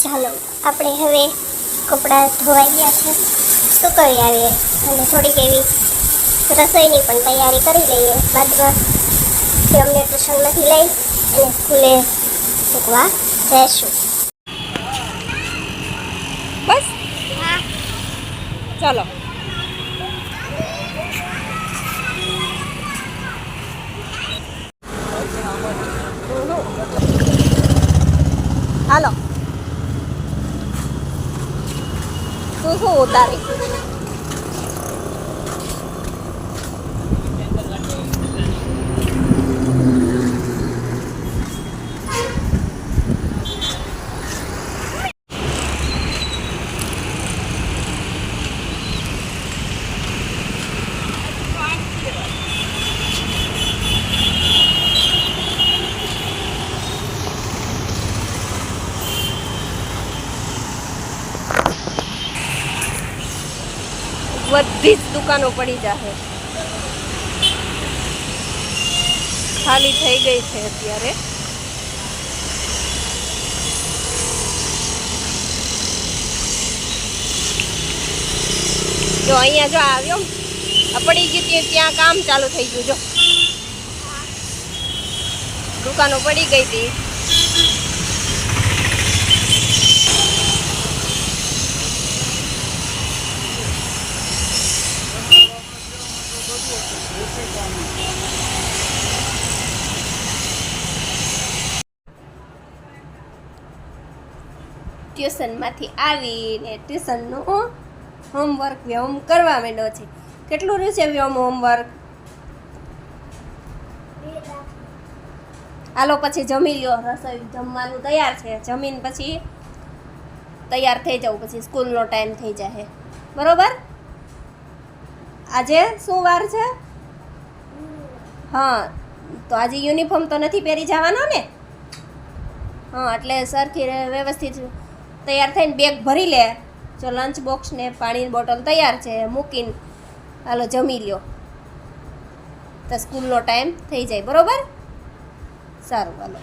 ચાલો આપણે હવે કપડાં ધોવાઈ ગયા છે, સુકવી આવીએ અને થોડીક એવી રસોઈની પણ તૈયારી કરી લઈએ. બાદમાં અમને ટ્યુશનમાંથી લઈ અને સ્કૂલે મૂકવા જઈશું. બસ હા ચાલો. હાલો તું શું ઉતારી? બધી જ દુકાનો પડી જાહે, ખાલી થઈ ગઈ છે અત્યારે. જો અહીંયા જો આવ્યો પડી ગઈ ત્યાં કામ ચાલુ થઈ ગયું. જો દુકાનો પડી ગઈ હતી. ટ્યુશનમાંથી આવીને ટ્યુશનનું હોમવર્ક વ્યોમ કરવા માંડ્યો છે. કેટલું રહ્યું છે વ્યોમ હોમવર્ક? હાલો પછી જમી લ્યો. રસોઈ જમવાનું તૈયાર છે. જમીન પછી તૈયાર થઈ જાવ, પછી સ્કૂલનો ટાઈમ થઈ જશે. બરોબર? આજે શું વાર છે? હા, તો આજે યુનિફોર્મ તો નથી પહેરી જવાનો ને? હા, એટલે સરખી વ્યવસ્થિત તૈયાર થઈને બેગ ભરી લે. જો લંચ બોક્સ ને પાણીની બોટલ તૈયાર છે, મૂકીને હાલો જમી લ્યો, તો સ્કૂલનો ટાઈમ થઈ જાય. બરોબર? સારું, હાલો.